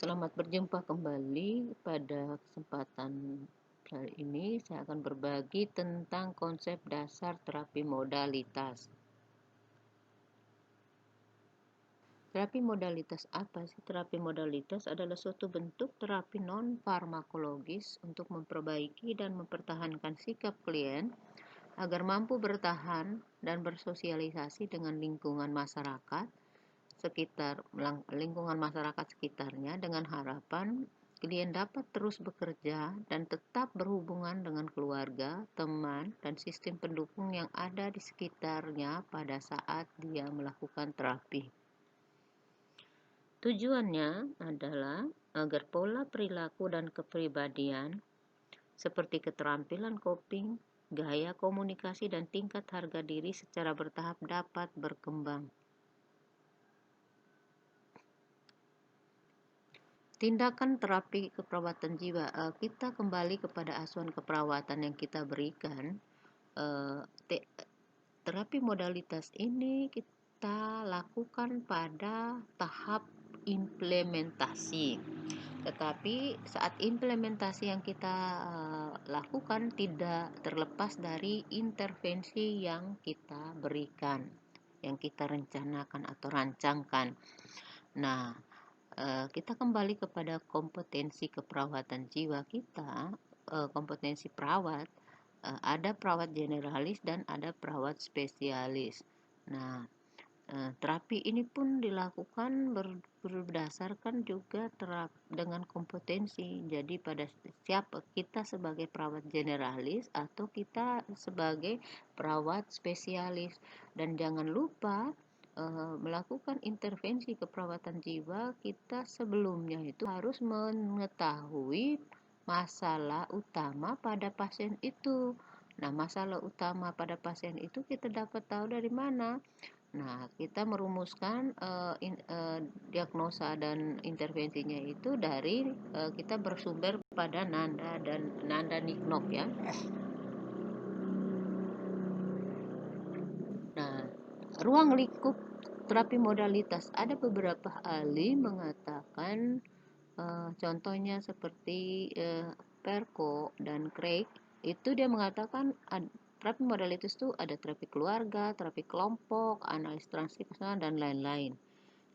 Selamat berjumpa kembali. Pada kesempatan kali ini saya akan berbagi tentang konsep dasar terapi modalitas. Terapi modalitas apa sih? Terapi modalitas adalah suatu bentuk terapi non-farmakologis untuk memperbaiki dan mempertahankan sikap klien agar mampu bertahan dan bersosialisasi dengan lingkungan masyarakat sekitarnya dengan harapan klien dapat terus bekerja dan tetap berhubungan dengan keluarga, teman, dan sistem pendukung yang ada di sekitarnya pada saat dia melakukan terapi. Tujuannya adalah agar pola perilaku dan kepribadian seperti keterampilan coping, gaya komunikasi, dan tingkat harga diri secara bertahap dapat berkembang. Tindakan terapi keperawatan jiwa, kita kembali kepada asuhan keperawatan yang kita berikan. Terapi modalitas ini kita lakukan pada tahap implementasi. Tetapi saat implementasi yang kita lakukan tidak terlepas dari intervensi yang kita berikan, yang kita rencanakan atau rancangkan. Nah, kita kembali kepada kompetensi keperawatan jiwa kita. Kompetensi perawat, ada perawat generalis dan ada perawat spesialis. Nah, terapi ini pun dilakukan berdasarkan juga dengan kompetensi. Jadi pada siapa kita sebagai perawat generalis atau kita sebagai perawat spesialis. Dan jangan lupa melakukan intervensi keperawatan jiwa, kita sebelumnya itu harus mengetahui masalah utama pada pasien itu. Nah, masalah utama pada pasien itu kita dapat tahu dari mana? Nah, kita merumuskan diagnosa dan intervensinya itu dari kita bersumber pada Nanda Niknov ya. Nah, ruang lingkup terapi modalitas, ada beberapa ahli mengatakan contohnya seperti Perko dan Craig, itu dia mengatakan terapi modalitas itu ada terapi keluarga, terapi kelompok, analis transaksional, dan lain-lain.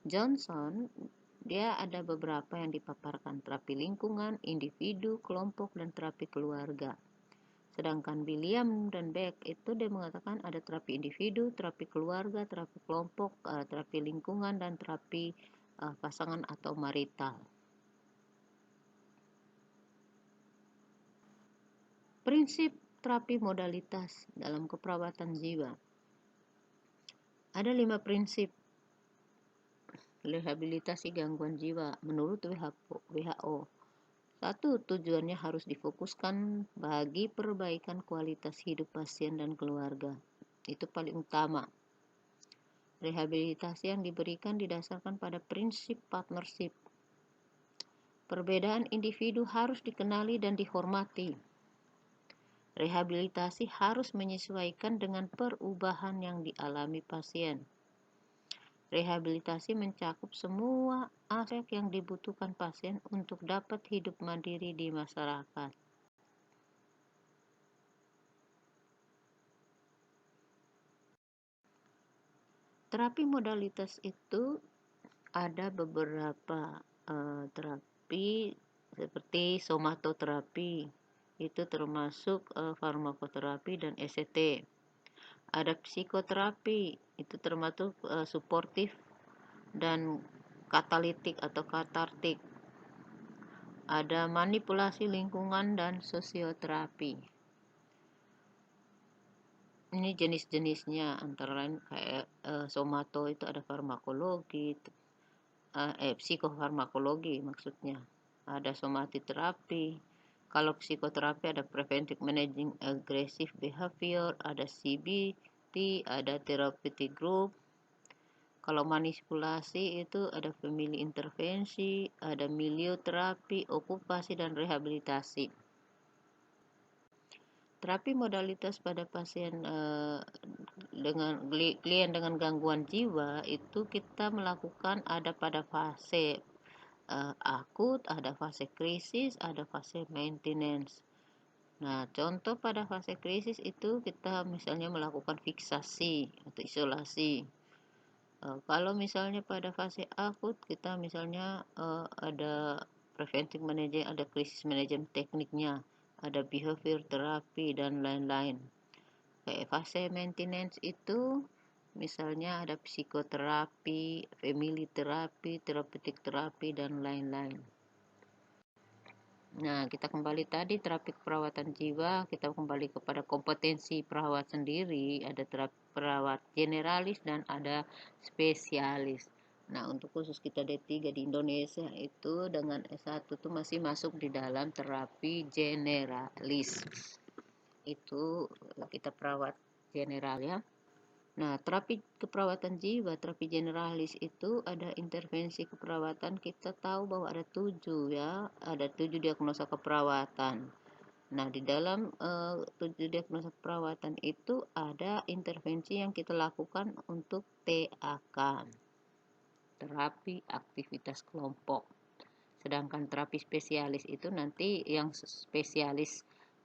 Johnson, dia ada beberapa yang dipaparkan, terapi lingkungan, individu, kelompok, dan terapi keluarga. Sedangkan William dan Beck itu dia mengatakan ada terapi individu, terapi keluarga, terapi kelompok, terapi lingkungan, dan terapi pasangan atau marital. Prinsip terapi modalitas dalam keperawatan jiwa. Ada 5 prinsip rehabilitasi gangguan jiwa menurut WHO. 1. Tujuannya harus difokuskan bagi perbaikan kualitas hidup pasien dan keluarga. Itu paling utama. Rehabilitasi yang diberikan didasarkan pada prinsip partnership. Perbedaan individu harus dikenali dan dihormati. Rehabilitasi harus menyesuaikan dengan perubahan yang dialami pasien. Rehabilitasi mencakup semua aspek yang dibutuhkan pasien untuk dapat hidup mandiri di masyarakat. Terapi modalitas itu ada beberapa terapi seperti somatoterapi, itu termasuk farmakoterapi dan ECT. Ada psikoterapi, itu termasuk suportif dan katalitik atau katartik. Ada manipulasi lingkungan dan sosioterapi. Ini jenis-jenisnya, antara lain kayak somato itu ada farmakologi, psikofarmakologi maksudnya. Ada somatiterapi. Kalau psikoterapi ada preventive managing aggressive behavior, ada CBT, ada therapeutic group. Kalau manipulasi itu ada family intervensi, ada milioterapi, okupasi, dan rehabilitasi. Terapi modalitas pada pasien dengan klien dengan gangguan jiwa itu kita melakukan ada pada fase akut, ada fase krisis, ada fase maintenance. Nah, contoh pada fase krisis itu kita misalnya melakukan fiksasi atau isolasi. Kalau misalnya pada fase akut kita misalnya ada preventive management, ada krisis manajemen tekniknya, ada behavior terapi dan lain-lain. Kayak fase maintenance itu misalnya ada psikoterapi, family terapi, therapeutic terapi dan lain-lain. Nah, kita kembali tadi terapi keperawatan jiwa, kita kembali kepada kompetensi perawat sendiri, ada terapi perawat generalis dan ada spesialis. Nah, untuk khusus kita D3 di Indonesia itu dengan S1 itu masih masuk di dalam terapi generalis. Itu kita perawat general ya. Nah, terapi keperawatan jiwa, terapi generalis itu ada intervensi keperawatan. Kita tahu bahwa ada 7 ya, ada 7 diagnosa keperawatan. Nah, di dalam 7 diagnosa keperawatan itu ada intervensi yang kita lakukan untuk TAK, terapi aktivitas kelompok. Sedangkan terapi spesialis itu nanti yang spesialis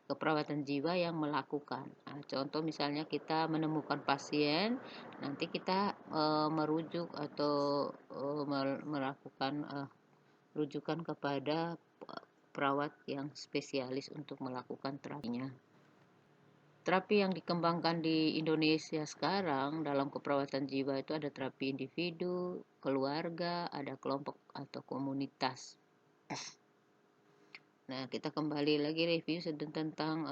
keperawatan jiwa yang melakukan. Nah, contoh misalnya kita menemukan pasien, nanti kita merujuk atau melakukan rujukan kepada perawat yang spesialis untuk melakukan terapinya. Terapi yang dikembangkan di Indonesia sekarang dalam keperawatan jiwa itu ada terapi individu, keluarga, ada kelompok atau komunitas. Nah, kita kembali lagi review tentang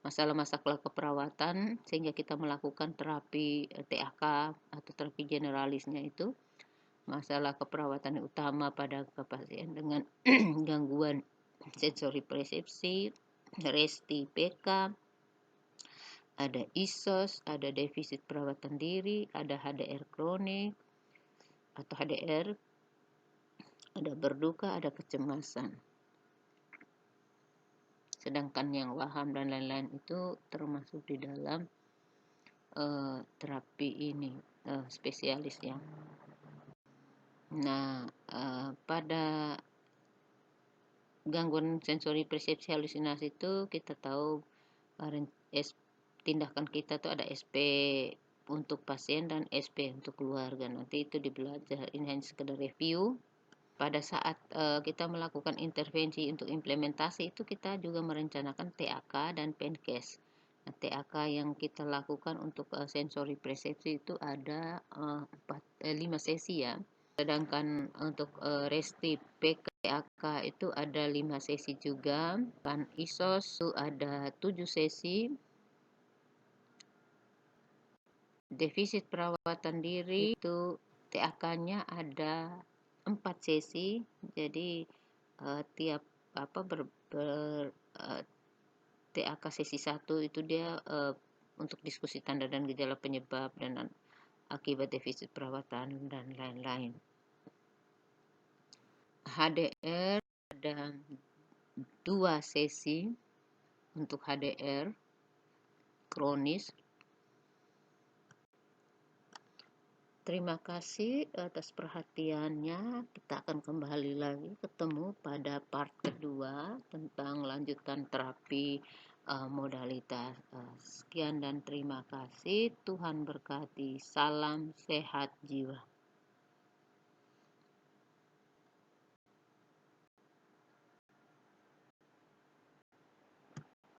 masalah-masalah keperawatan sehingga kita melakukan terapi TAK atau terapi generalisnya itu. Masalah keperawatan utama pada pasien dengan gangguan sensori persepsi, RESTI PK, ada ISOS, ada defisit perawatan diri, ada HDR kronik atau HDR, ada berduka, ada kecemasan. Sedangkan yang waham dan lain-lain itu termasuk di dalam terapi ini spesialisnya. Nah, pada gangguan sensori persepsi halusinasi itu kita tahu tindakan kita tuh ada SP untuk pasien dan SP untuk keluarga. Nanti itu dibelajar, ini hanya sekedar review. Pada saat kita melakukan intervensi untuk implementasi itu kita juga merencanakan TAK dan PENKES. Nah, TAK yang kita lakukan untuk sensori persepsi itu ada 5 sesi ya. Sedangkan untuk RESTI PKK itu ada 5 sesi juga. Kan ISOS itu ada 7 sesi. Defisit perawatan diri itu TAK-nya ada 4 sesi. Jadi tiap TAK sesi 1 itu dia untuk diskusi tanda dan gejala penyebab dan akibat defisit perawatan dan lain-lain. HDR ada 2 sesi untuk HDR kronis. Terima kasih atas perhatiannya. Kita akan kembali lagi ketemu pada part kedua tentang lanjutan terapi modalitas. Sekian dan terima kasih. Tuhan berkati. Salam sehat jiwa.